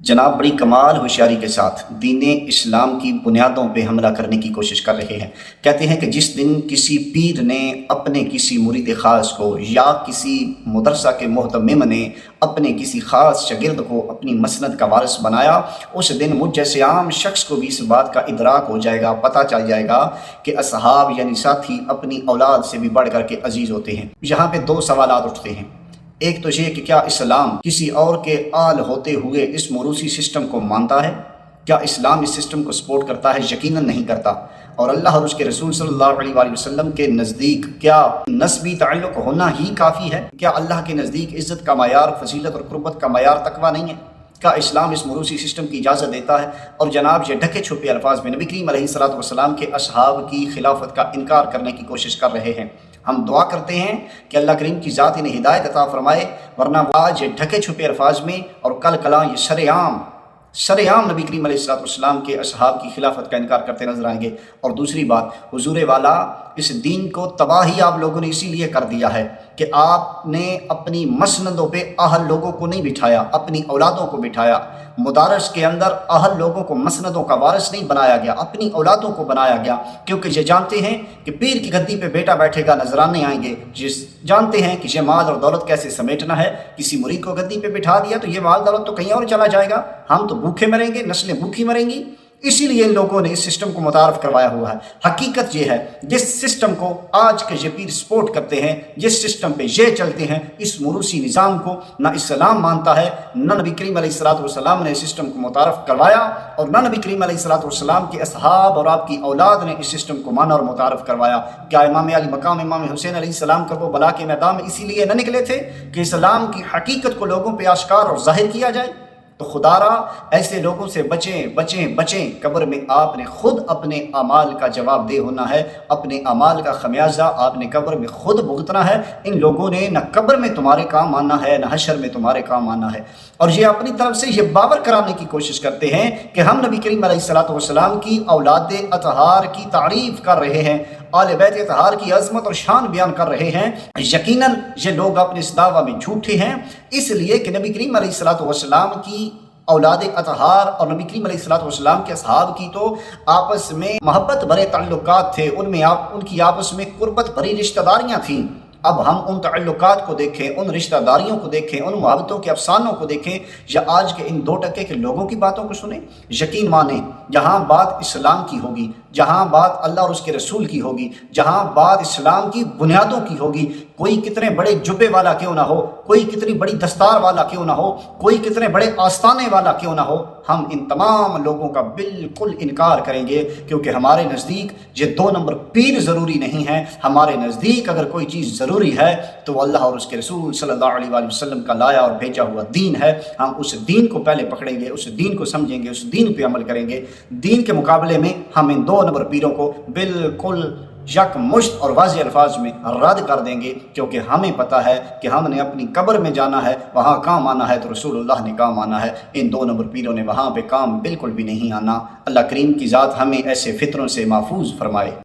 جناب بڑی کمال ہوشیاری کے ساتھ دین اسلام کی بنیادوں پہ حملہ کرنے کی کوشش کر رہے ہیں۔ کہتے ہیں کہ جس دن کسی پیر نے اپنے کسی مرید خاص کو یا کسی مدرسہ کے محتمم نے اپنے کسی خاص شاگرد کو اپنی مسند کا وارث بنایا، اس دن مجھ جیسے عام شخص کو بھی اس بات کا ادراک ہو جائے گا، پتہ چل جائے گا کہ اصحاب یعنی ساتھی اپنی اولاد سے بھی بڑھ کر کے عزیز ہوتے ہیں۔ یہاں پہ دو سوالات اٹھتے ہیں۔ ایک تو یہ کہ کیا اسلام کسی اور کے آل ہوتے ہوئے اس موروثی سسٹم کو مانتا ہے؟ کیا اسلام اس سسٹم کو سپورٹ کرتا ہے؟ یقیناً نہیں کرتا۔ اور اللہ اور اس کے رسول صلی اللہ علیہ وآلہ وسلم کے نزدیک کیا نسبی تعلق ہونا ہی کافی ہے؟ کیا اللہ کے نزدیک عزت کا معیار، فضیلت اور قربت کا معیار تقویٰ نہیں ہے؟ کیا اسلام اس موروثی سسٹم کی اجازت دیتا ہے؟ اور جناب یہ ڈھکے چھپے الفاظ میں نبی کریم علیہ الصلوۃ والسلام کے اصحاب کی خلافت کا انکار کرنے کی کوشش کر رہے ہیں۔ ہم دعا کرتے ہیں کہ اللہ کریم کی ذات انہیں ہدایت عطا فرمائے، ورنہ آج یہ ڈھکے چھپے الفاظ میں اور کل کلاں یہ سر عام نبی کریم علیہ الصلوۃ والسلام کے اصحاب کی خلافت کا انکار کرتے نظر آئیں گے۔ اور دوسری بات، حضور والا اس دین کو تباہی آپ لوگوں نے اسی لیے کر دیا ہے کہ آپ نے اپنی مسندوں پہ اہل لوگوں کو نہیں بٹھایا، اپنی اولادوں کو بٹھایا۔ مدارس کے اندر اہل لوگوں کو مسندوں کا وارث نہیں بنایا گیا، اپنی اولادوں کو بنایا گیا، کیونکہ یہ جانتے ہیں کہ پیر کی گدی پہ بیٹا بیٹھے گا، نذرانے آئیں گے۔ جانتے ہیں کہ یہ مال اور دولت کیسے سمیٹنا ہے۔ کسی مرید کو گدی پہ بٹھا دیا تو یہ مال دولت تو کہیں اور چلا جائے گا، ہم تو بھوکے مریں گے، نسلیں بھوکی مریں گی۔ اسی لیے ان لوگوں نے اس سسٹم کو متعارف کروایا ہوا ہے۔ حقیقت یہ ہے، جس سسٹم کو آج کے یہ پیر سپورٹ کرتے ہیں، جس سسٹم پہ یہ چلتے ہیں، اس موروثی نظام کو نہ اسلام مانتا ہے، نہ نبی کریم علیہ الصلوۃ والسلام نے اس سسٹم کو متعارف کروایا، اور نہ نبی کریم علیہ الصلوۃ والسلام کے اصحاب اور آپ کی اولاد نے اس سسٹم کو مانا اور متعارف کروایا۔ کیا امام علی مقام امام حسین علیہ السلام کا وہ بلا کے میدان میں اسی لیے نہ نکلے تھے کہ اسلام کی حقیقت کو لوگوں پہ آشکار اور ظاہر کیا جائے؟ تو خدا را ایسے لوگوں سے بچیں۔ قبر میں آپ نے خود اپنے اعمال کا جواب دہ ہونا ہے، اپنے اعمال کا خمیازہ آپ نے قبر میں خود بھگتنا ہے۔ ان لوگوں نے نہ قبر میں تمہارے کام آنا ہے، نہ حشر میں تمہارے کام آنا ہے۔ اور یہ اپنی طرف سے یہ باور کرانے کی کوشش کرتے ہیں کہ ہم نبی کریم علیہ الصلوۃ والسلام کی اولاد اطہار کی تعریف کر رہے ہیں، آل بیت اطہار کی عظمت اور شان بیان کر رہے ہیں۔ یقیناً یہ لوگ اپنے اس دعویٰ میں جھوٹے ہیں، اس لیے کہ نبی کریم علیہ الصلوۃ والسلام کی اولاد اطہار اور نبی کریم علیہ الصلوۃ والسلام کے اصحاب کی تو آپس میں محبت بھرے تعلقات تھے، ان کی آپس میں قربت بھری رشتہ داریاں تھیں۔ اب ہم ان تعلقات کو دیکھیں، ان رشتہ داریوں کو دیکھیں، ان محبتوں کے افسانوں کو دیکھیں، یا آج کے ان 2% کے لوگوں کی باتوں کو سنیں۔ یقین مانیں، جہاں بات اسلام کی ہوگی، جہاں بات اللہ اور اس کے رسول کی ہوگی، جہاں بات اسلام کی بنیادوں کی ہوگی، کوئی کتنے بڑے جبے والا کیوں نہ ہو، کوئی کتنی بڑی دستار والا کیوں نہ ہو، کوئی کتنے بڑے آستانے والا کیوں نہ ہو، ہم ان تمام لوگوں کا بالکل انکار کریں گے، کیونکہ ہمارے نزدیک یہ 2 نمبر پیر ضروری نہیں ہے۔ ہمارے نزدیک اگر کوئی چیز ضروری ہے تو وہ اللہ اور اس کے رسول صلی اللہ علیہ وآلہ وسلم کا لایا اور بھیجا ہوا دین ہے۔ ہم اس دین کو پہلے پکڑیں گے، اس دین کو سمجھیں گے، اس دین پہ عمل کریں گے۔ دین کے مقابلے میں ہم ان 2 نمبر پیروں کو بالکل یک مشت اور واضح الفاظ میں رد کر دیں گے، کیونکہ ہمیں پتہ ہے کہ ہم نے اپنی قبر میں جانا ہے، وہاں کام آنا ہے تو رسول اللہ نے کام آنا ہے۔ ان 2 نمبر پیروں نے وہاں پہ کام بالکل بھی نہیں آنا۔ اللہ کریم کی ذات ہمیں ایسے فتنوں سے محفوظ فرمائے۔